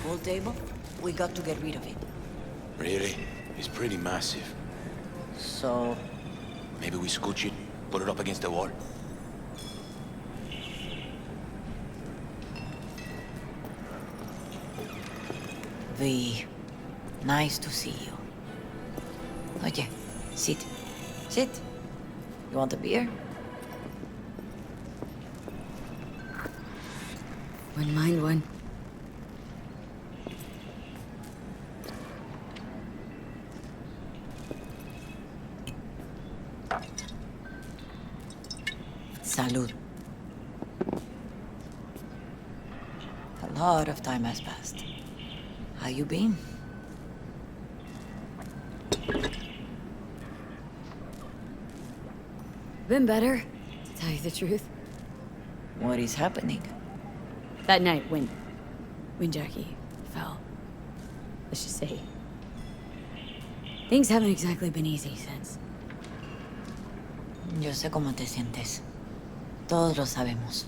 pool table? We got to get rid of it. Really? It's pretty massive. So... Maybe we scooch it, put it up against the wall? V, nice to see you. Oye, sit. Sit. You want a beer? Wouldn't mind one. Salud. A lot of time has passed. How you been? Been better, to tell you the truth. What is happening? That night when Jackie fell, let's just say, things haven't exactly been easy since. Yo sé cómo te sientes. Todos lo sabemos.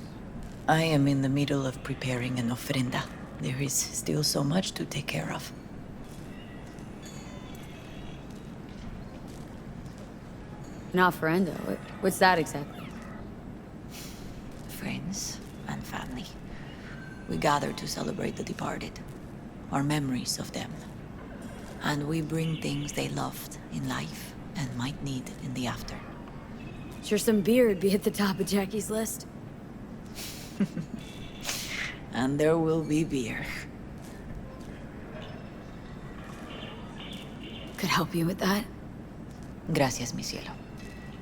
I am in the middle of preparing an ofrenda. There is still so much to take care of. An ofrenda? What's that exactly? Friends and family. We gather to celebrate the departed, our memories of them. And we bring things they loved in life and might need in the after. Sure some beer would be at the top of Jackie's list. And there will be beer. Could help you with that. Gracias, mi cielo.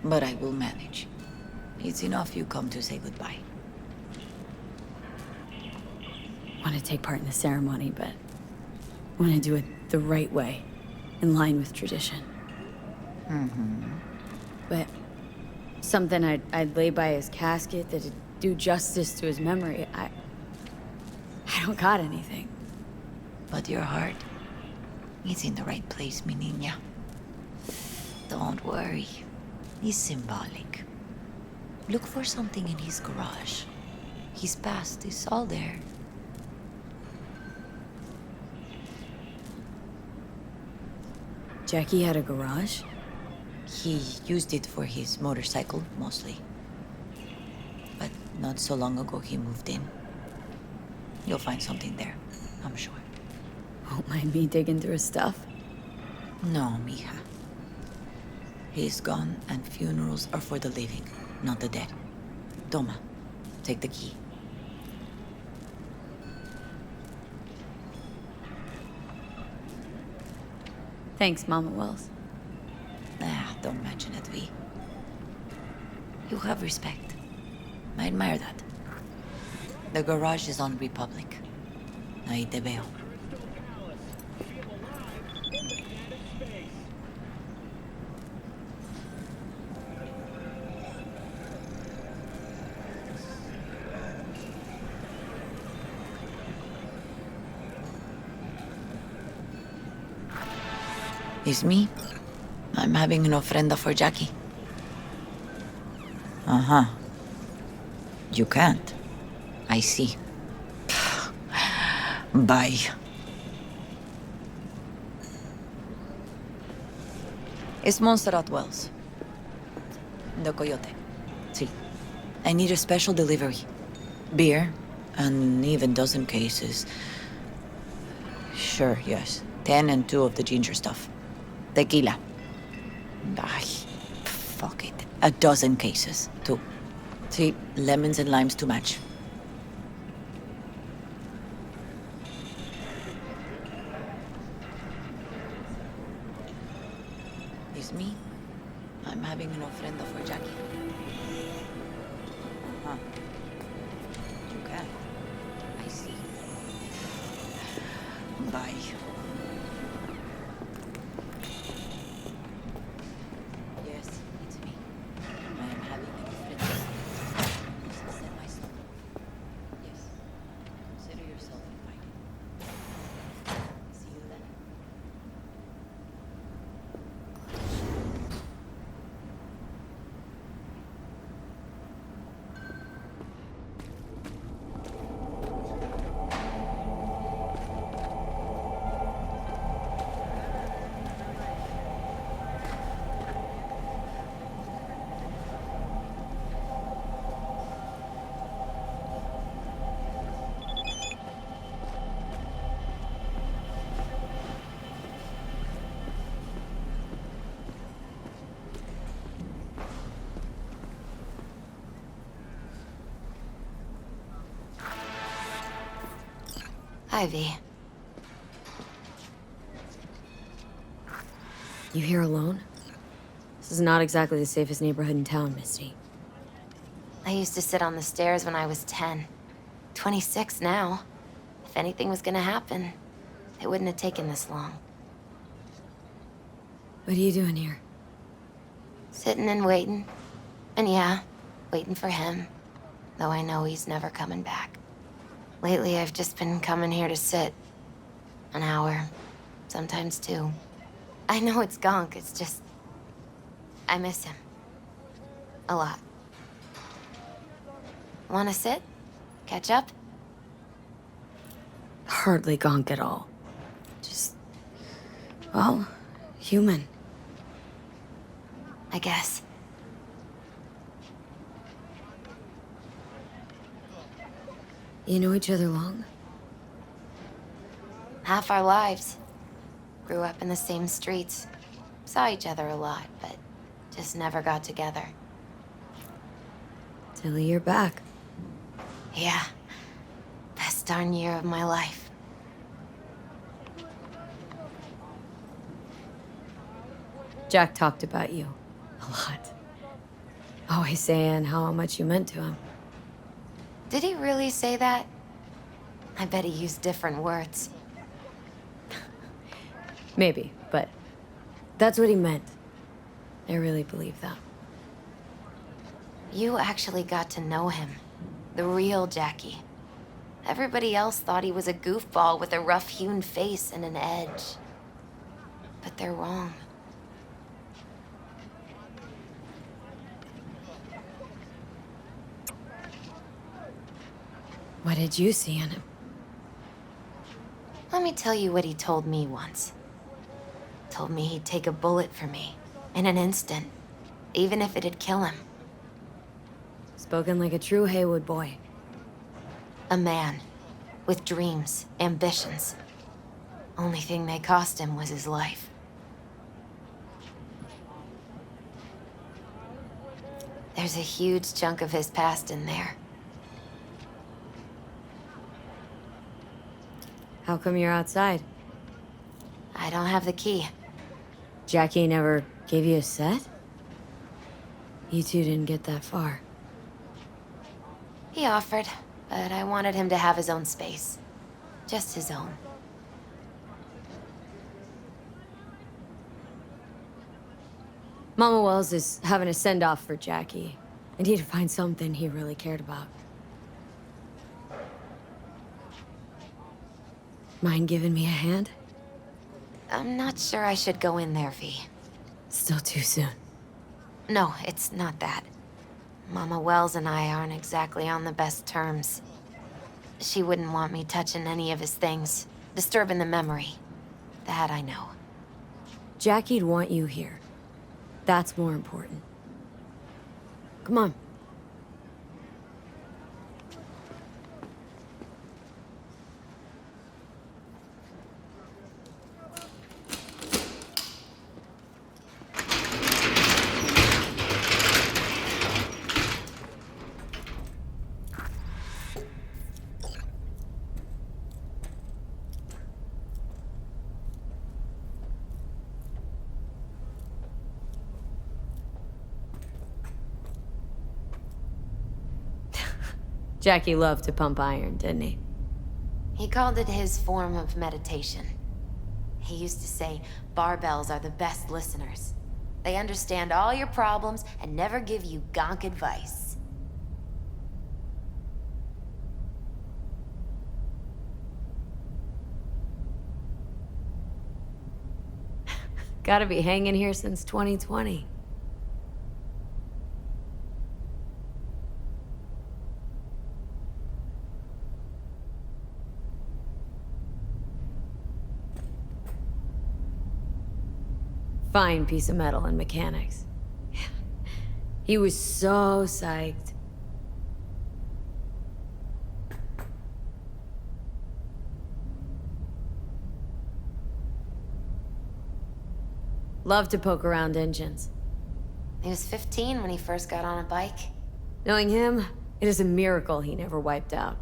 But I will manage. It's enough you come to say goodbye. Want to take part in the ceremony, but want to do it the right way, in line with tradition. But something I'd lay by his casket that'd do justice to his memory. I don't got anything. But your heart, it's in the right place, mi niña. Don't worry. It's symbolic. Look for something in his garage. His past is all there. Jackie had a garage? He used it for his motorcycle, mostly. But not so long ago he moved in. You'll find something there, I'm sure. Won't mind me digging through his stuff? No, mija. He's gone, and funerals are for the living, not the dead. Toma, take the key. Thanks, Mama Wells. Don't mention it, V. You have respect. I admire that. The garage is on Republic. Ahí te veo. It's me. I'm having an ofrenda for Jackie. Uh-huh. You can't. I see. Bye. It's Montserrat Wells. The Coyote. See. I need a special delivery. Beer, and even dozen cases. Sure, yes. 10 and 2 of the ginger stuff. Tequila. Ay, fuck it. A dozen cases, too. See, lemons and limes to match. It's me. I'm having an ofrenda for Jackie. Huh. You can. I see. Bye. Yes, it's me. I am having an ofrenda. Send my stuff. Yes. Consider yourself invited. See you then. Hi, V. You here alone? This is not exactly the safest neighborhood in town, Misty. I used to sit on the stairs when I was 10. 26 now. If anything was gonna happen, it wouldn't have taken this long. What are you doing here? Sitting and waiting. And yeah, waiting for him. Though I know he's never coming back. Lately, I've just been coming here to sit. An hour. Sometimes two. I know it's gunk, it's just... I miss him. A lot. Wanna sit? Catch up? Hardly gonk at all. Just... well, human. I guess. You know each other long? Half our lives. Grew up in the same streets. Saw each other a lot, but just never got together. Till a year back. Yeah. Best darn year of my life. Jack talked about you. A lot. Always saying how much you meant to him. Did he really say that? I bet he used different words. Maybe, but that's what he meant. I really believe that. You actually got to know him. The real Jackie. Everybody else thought he was a goofball with a rough-hewn face and an edge. But they're wrong. What did you see in him? Let me tell you what he told me once. Told me he'd take a bullet for me, in an instant, even if it'd kill him. Spoken like a true Haywood boy. A man, with dreams, ambitions. Only thing they cost him was his life. There's a huge chunk of his past in there. How come you're outside? I don't have the key. Jackie never gave you a set? You two didn't get that far. He offered, but I wanted him to have his own space. Just his own. Mama Wells is having a send-off for Jackie. I need to find something he really cared about. Mind giving me a hand? I'm not sure I should go in there, V. Still too soon. No, it's not that. Mama Wells and I aren't exactly on the best terms. She wouldn't want me touching any of his things, disturbing the memory. That I know. Jackie'd want you here. That's more important. Come on. Jackie loved to pump iron, didn't he? He called it his form of meditation. He used to say, barbells are the best listeners. They understand all your problems and never give you gonk advice. Gotta be hanging here since 2020. Fine piece of metal and mechanics. He was so psyched. Loved to poke around engines. He was 15 when he first got on a bike. Knowing him, it is a miracle he never wiped out.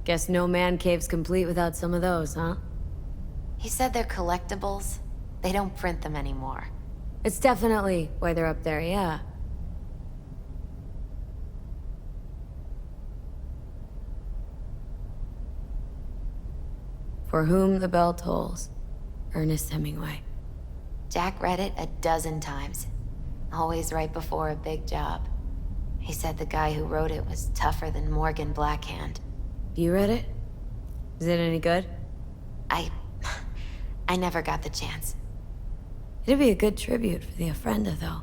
Guess no man cave's complete without some of those, huh? He said they're collectibles. They don't print them anymore. It's definitely why they're up there, yeah. For whom the bell tolls. Ernest Hemingway. Jack read it a dozen times. Always right before a big job. He said the guy who wrote it was tougher than Morgan Blackhand. You read it? Is it any good? I never got the chance. It'd be a good tribute for the Ofrenda, though.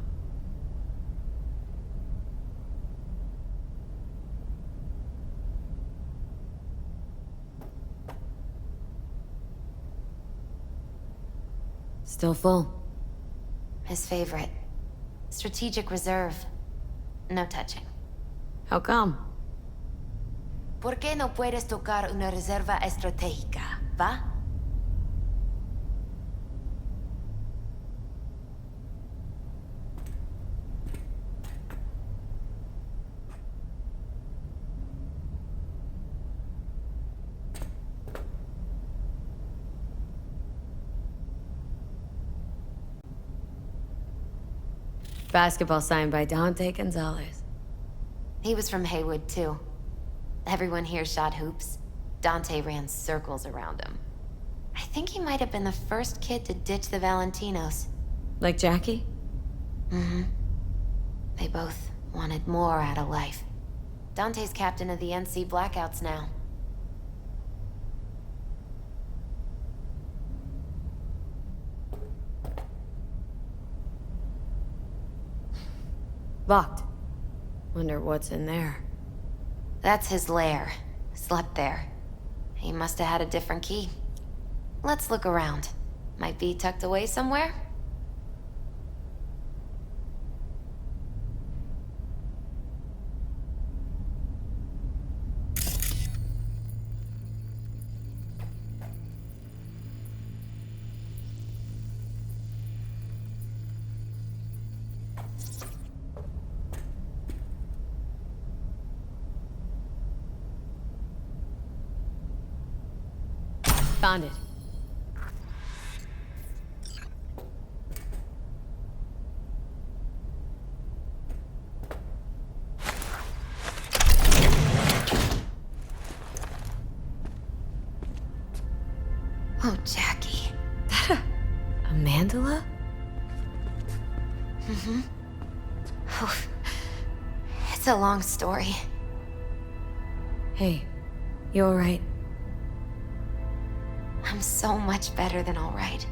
Still full. His favorite. Strategic reserve. No touching. How come? ¿Por qué no puedes tocar una reserva estratégica, va? Basketball signed by Dante Gonzalez. He was from Haywood, too. Everyone here shot hoops. Dante ran circles around him. I think he might have been the first kid to ditch the Valentinos. Like Jackie? Mm-hmm. They both wanted more out of life. Dante's captain of the NC Blackouts now. Locked. Wonder what's in there. That's his lair. Slept there. He must have had a different key. Let's look around. Might be tucked away somewhere? Found it. Oh, Jackie. A mandala? Mm-hmm. Oh, it's a long story. Hey, you alright? I'm so much better than all right.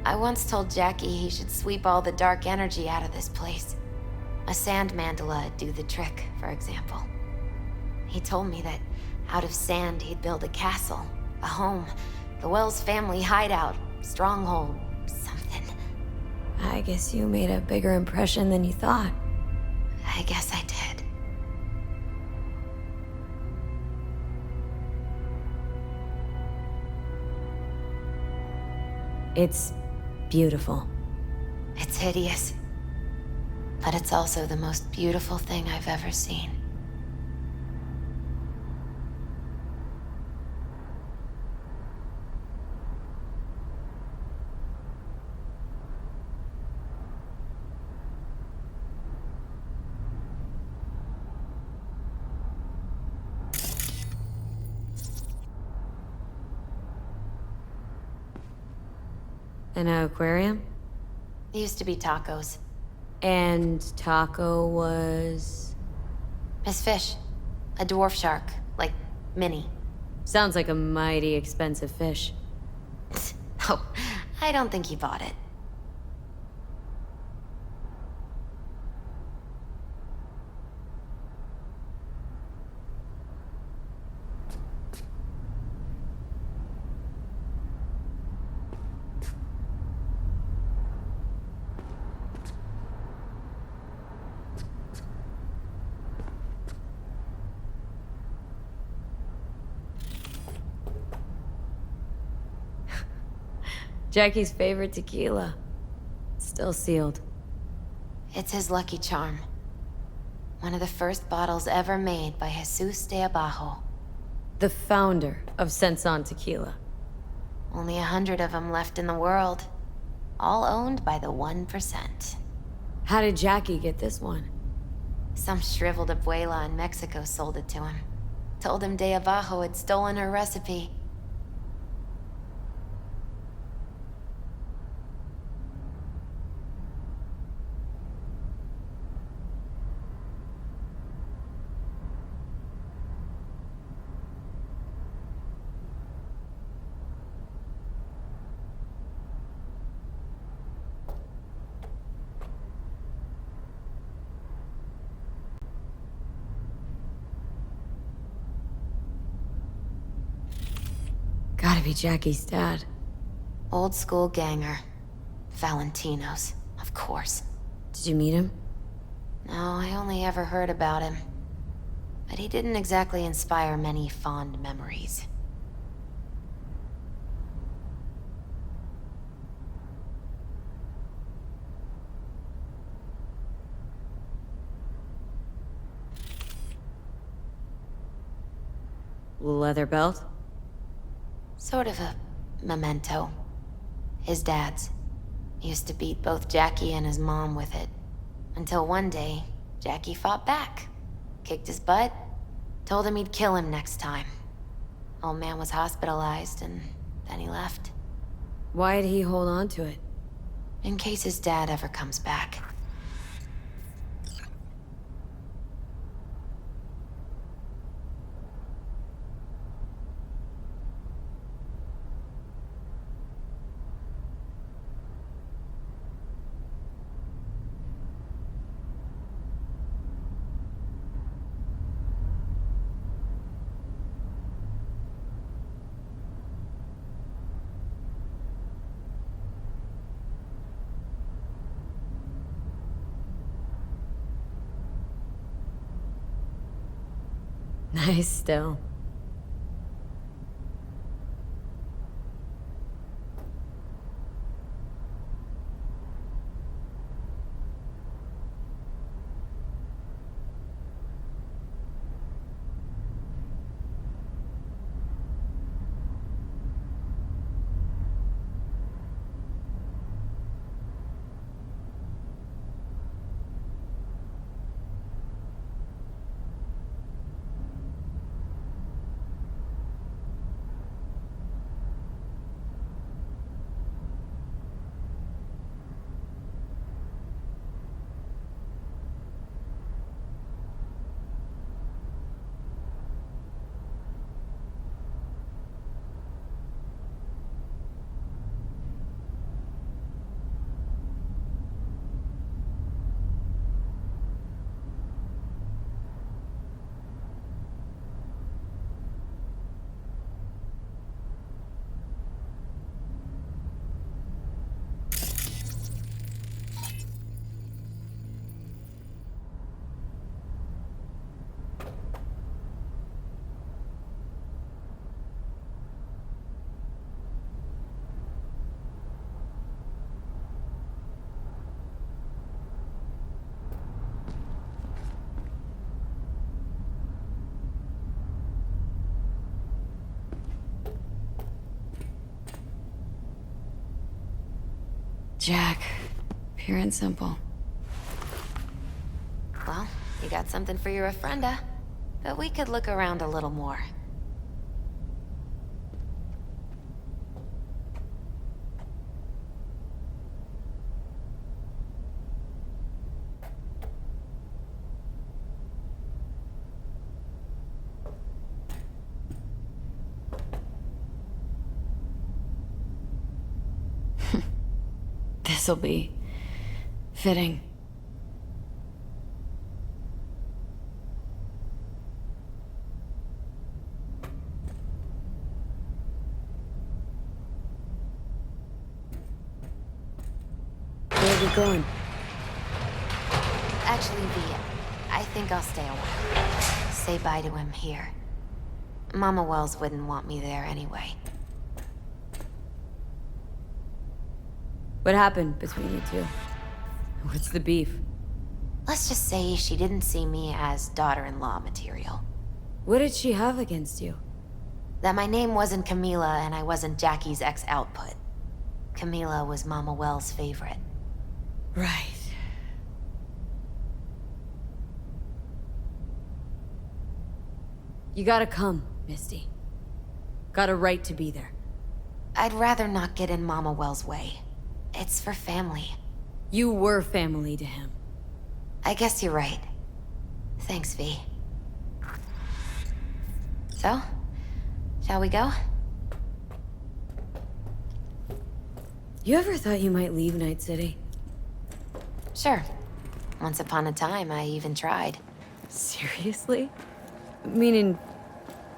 I once told Jackie he should sweep all the dark energy out of this place. A sand mandala'd do the trick, for example. He told me that out of sand he'd build a castle, a home, the Wells family hideout, stronghold, something. I guess you made a bigger impression than you thought. I guess I did. It's beautiful. It's hideous. But it's also the most beautiful thing I've ever seen. An aquarium? It used to be Taco's. And Taco was... His fish. A dwarf shark. Like, Minnie. Sounds like a mighty expensive fish. Oh, I don't think he bought it. Jackie's favorite tequila. Still sealed. It's his lucky charm. One of the first bottles ever made by Jesus de Abajo. The founder of Senson Tequila. Only 100 of them left in the world. All owned by the 1%. How did Jackie get this one? Some shriveled abuela in Mexico sold it to him. Told him De Abajo had stolen her recipe. Gotta be Jackie's dad. Old school ganger. Valentino's, of course. Did you meet him? No, I only ever heard about him. But he didn't exactly inspire many fond memories. Leather belt? Sort of a memento. His dad's. Used to beat both Jackie and his mom with it. Until one day, Jackie fought back. Kicked his butt. Told him he'd kill him next time. Old man was hospitalized and then he left. Why'd he hold on to it? In case his dad ever comes back. Nice still. Jack, pure and simple. Well, you got something for your Ofrenda. But we could look around a little more. This'll be fitting. Where are we going? Actually, V, I think I'll stay a while. Say bye to him here. Mama Wells wouldn't want me there anyway. What happened between you two? What's the beef? Let's just say she didn't see me as daughter-in-law material. What did she have against you? That my name wasn't Camila and I wasn't Jackie's ex-output. Camila was Mama Wells' favorite. Right. You gotta come, Misty. Got a right to be there. I'd rather not get in Mama Wells' way. It's for family. You were family to him. I guess you're right. Thanks, V. So, shall we go? You ever thought you might leave Night City? Sure. Once upon a time, I even tried. Seriously? Meaning,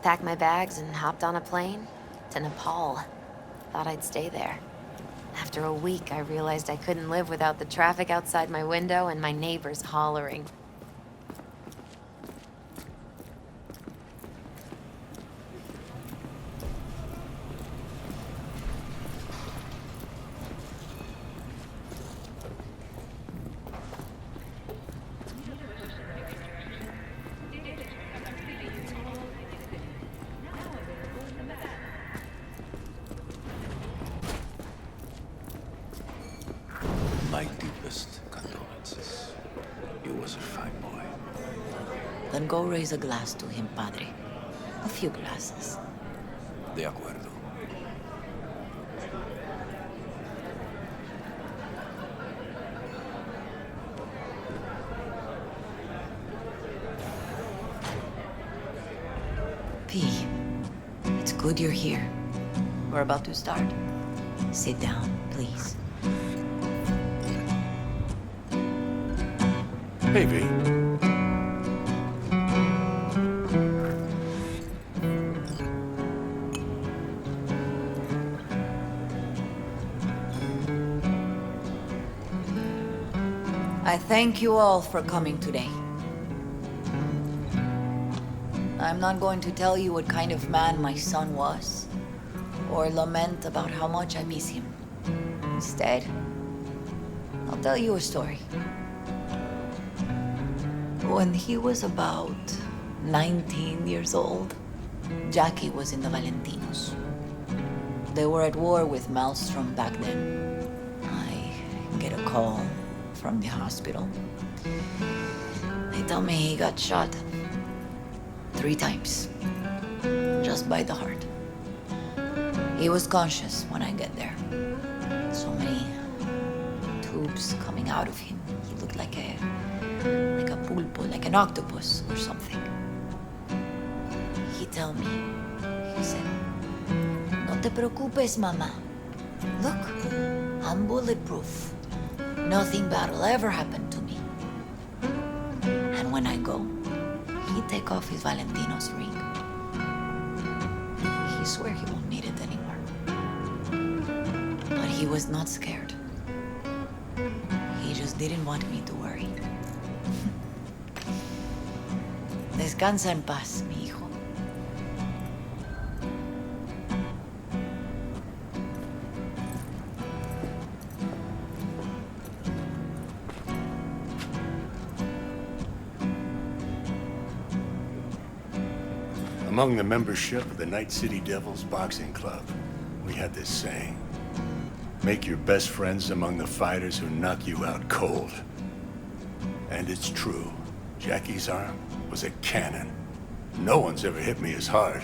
Packed my bags and hopped on a plane to Nepal. Thought I'd stay there. After a week, I realized I couldn't live without the traffic outside my window and my neighbors hollering. My deepest condolences. You was a fine boy. Then go raise a glass to him, Padre. A few glasses. De acuerdo. P, it's good you're here. We're about to start. Sit down, please. Hey, V. I thank you all for coming today. I'm not going to tell you what kind of man my son was, or lament about how much I miss him. Instead, I'll tell you a story. When he was about 19 years old, Jackie was in the Valentinos. They were at war with Maelstrom back then. I get a call from the hospital. They tell me he got shot 3 times, just by the heart. He was conscious when I get there. So many tubes coming out of him. He looked like a pulpo, like an octopus or something. He tell me, he said, "No te preocupes, mama. Look, I'm bulletproof. Nothing bad will ever happen to me." And when I go, he take off his Valentino's ring. He swear he won't need it anymore. But he was not scared. He just didn't want me to worry. Descansa en paz, mi hijo. Among the membership of the Night City Devils Boxing Club, we had this saying: make your best friends among the fighters who knock you out cold. And it's true. Jackie's arm was a cannon. No one's ever hit me as hard.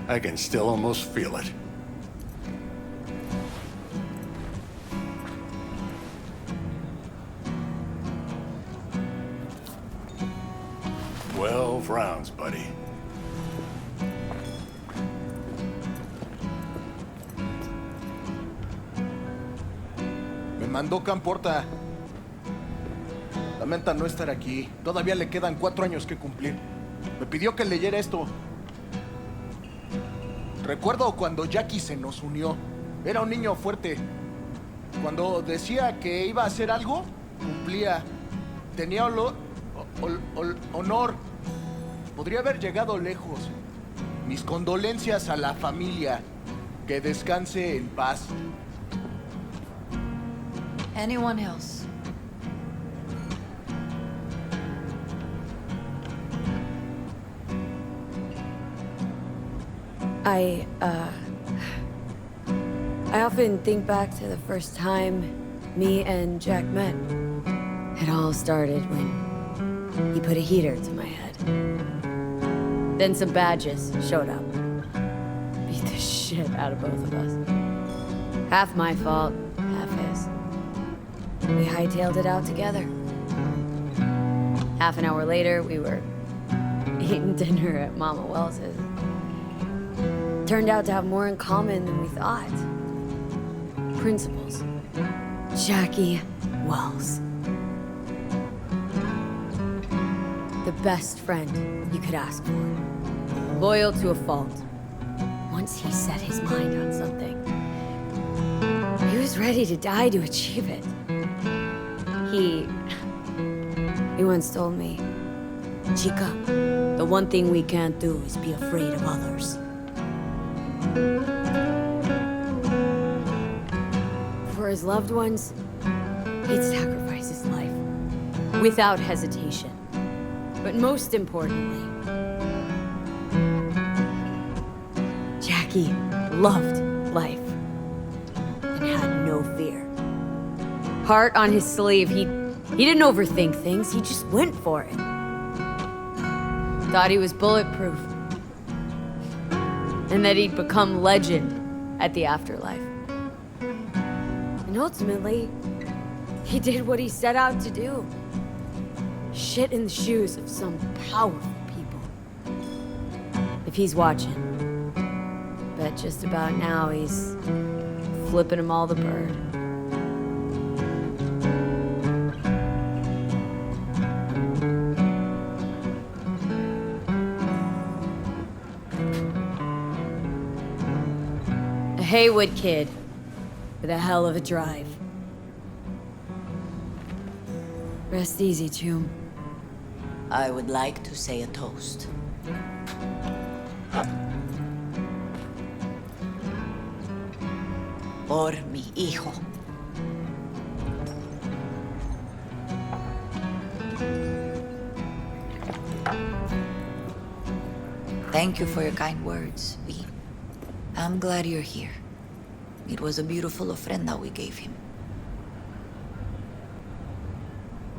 I can still almost feel it. "12 rounds, buddy." Me mandó Camporta. Lamenta no estar aquí. Todavía le quedan 4 años que cumplir. Me pidió que leyera esto. Recuerdo cuando Jackie se nos unió. Era un niño fuerte. Cuando decía que iba a hacer algo, cumplía. Tenía honor. Podría haber llegado lejos. Mis condolencias a la familia. Que descanse en paz. Anyone else? I often think back to the first time me and Jack met. It all started when he put a heater to my head. Then some badges showed up. Beat the shit out of both of us. Half my fault, half his. We hightailed it out together. Half an hour later, we were eating dinner at Mama Wells's. Turned out to have more in common than we thought. Principles. Jackie Wells. The best friend you could ask for. Loyal to a fault. Once he set his mind on something, he was ready to die to achieve it. He once told me, Chica, the one thing we can't do is be afraid of others. For his loved ones, he'd sacrifice his life without hesitation. But most importantly, Jackie loved life and had no fear. Heart on his sleeve, he didn't overthink things, he just went for it. Thought he was bulletproof. And that he'd become legend at the afterlife. And ultimately, he did what he set out to do. Shit in the shoes of some powerful people. If he's watching, bet just about now he's flipping them all the bird. A Haywood kid with a hell of a drive. Rest easy, Chum. I would like to say a toast. Por mi hijo. Thank you for your kind words, V. I'm glad you're here. It was a beautiful ofrenda we gave him.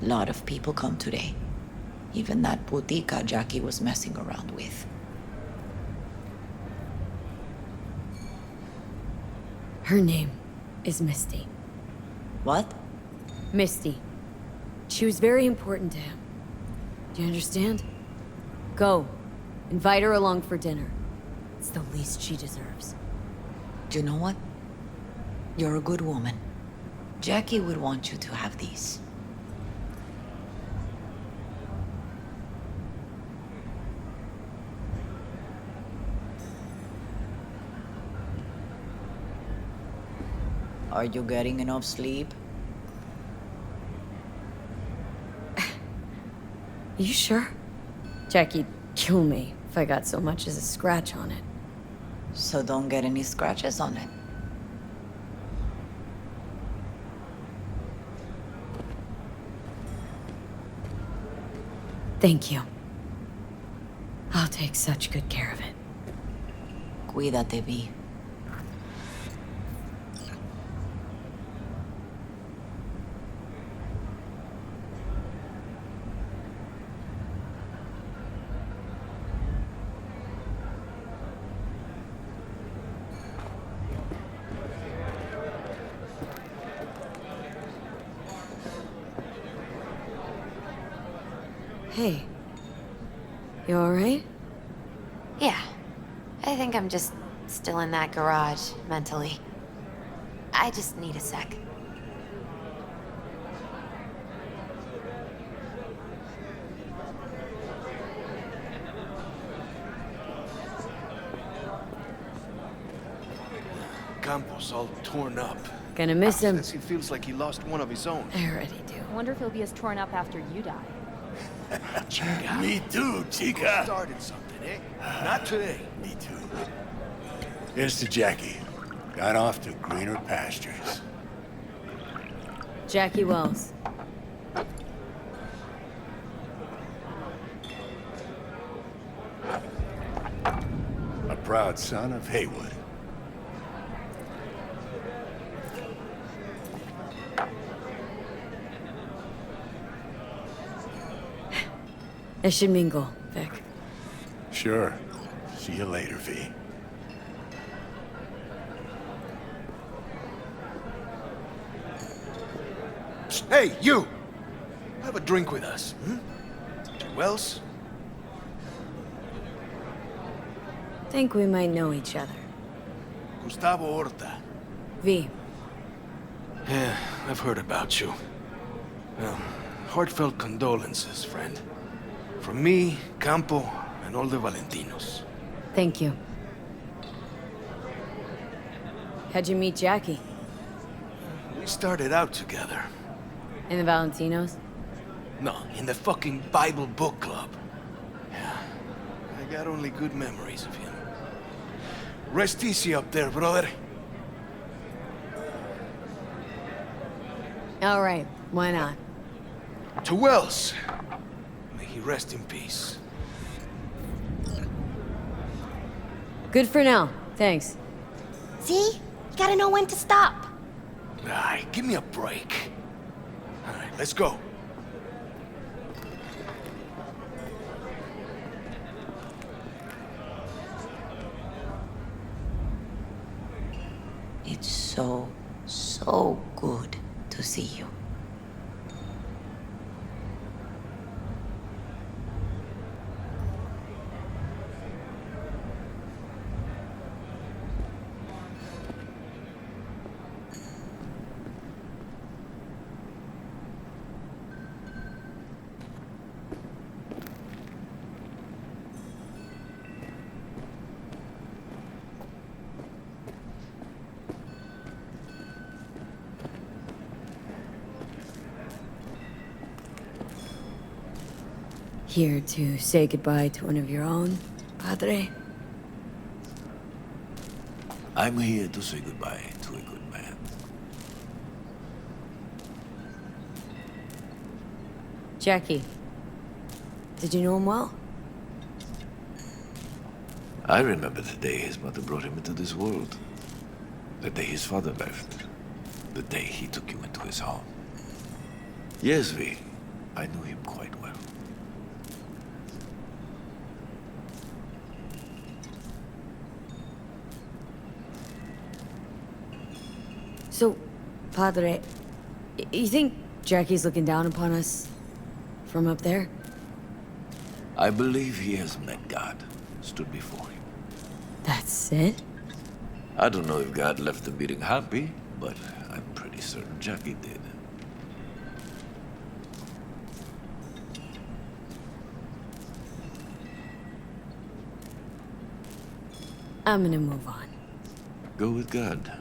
A lot of people come today. Even that putica Jackie was messing around with. Her name is Misty. What? Misty. She was very important to him. Do you understand? Go. Invite her along for dinner. It's the least she deserves. Do you know what? You're a good woman. Jackie would want you to have these. Are you getting enough sleep? You sure? Jackie'd kill me if I got so much as a scratch on it. So don't get any scratches on it. Thank you. I'll take such good care of it. Cuídate, Vi. Hey. You alright? Yeah. I think I'm just still in that garage, mentally. I just need a sec. Campos all torn up. Gonna miss him. Says he feels like he lost one of his own. I already do. I wonder if he'll be as torn up after you die. Me too, chica. Started something, eh? Not today. Me too. Here's to Jackie. Got off to greener pastures. Jackie Wells. A proud son of Haywood. I should mingle, Vic. Sure. See you later, V. Hey, you! Have a drink with us, hmm? Wells? Think we might know each other. Gustavo Horta. V. Yeah, I've heard about you. Well, heartfelt condolences, friend. From me, Campo, and all the Valentinos. Thank you. How'd you meet Jackie? We started out together. In the Valentinos? No, in the fucking Bible book club. Yeah, I got only good memories of him. Rest easy up there, brother. All right, why not? To Wells. May he rest in peace. Good for now, thanks. See? You gotta know when to stop. Aye, give me a break. All right, let's go. It's so, so good to see you. Here to say goodbye to one of your own, Padre? I'm here to say goodbye to a good man. Jackie. Did you know him well? I remember the day his mother brought him into this world. The day his father left. The day he took you into his home. Yes, V. I knew him quite well. So, Padre, you think Jackie's looking down upon us from up there? I believe he has met God, stood before him. That's it? I don't know if God left the meeting happy, but I'm pretty certain Jackie did. I'm gonna move on. Go with God.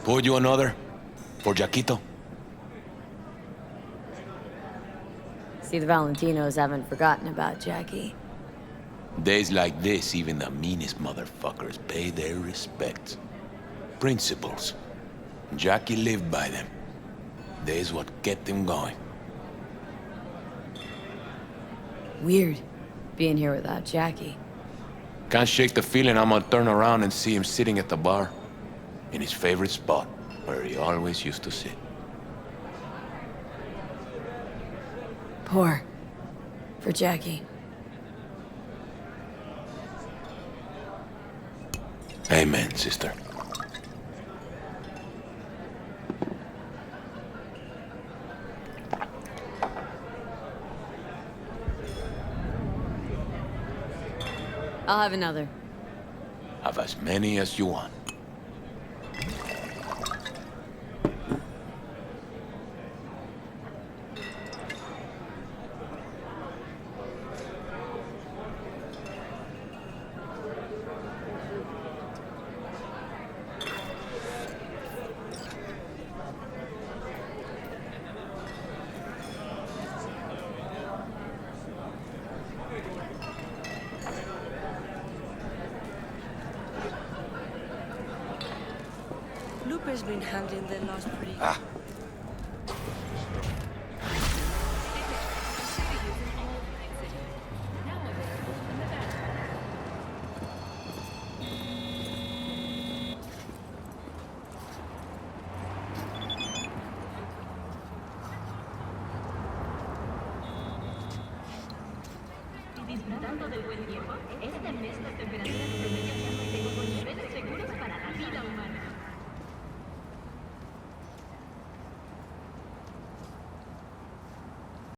Pour you another? For Jaquito? See, the Valentinos haven't forgotten about Jackie. Days like this, even the meanest motherfuckers pay their respects. Principles. Jackie lived by them. They's what kept him going. Weird, being here without Jackie. Can't shake the feeling I'm gonna turn around and see him sitting at the bar. In his favorite spot, where he always used to sit. Pour. For Jackie. Amen, sister. I'll have another. Have as many as you want. Parker's been handling the loss pretty Ah. Disfrutando del buen tiempo, este mes las temperaturas promedian tengo con niveles seguros para la vida humana.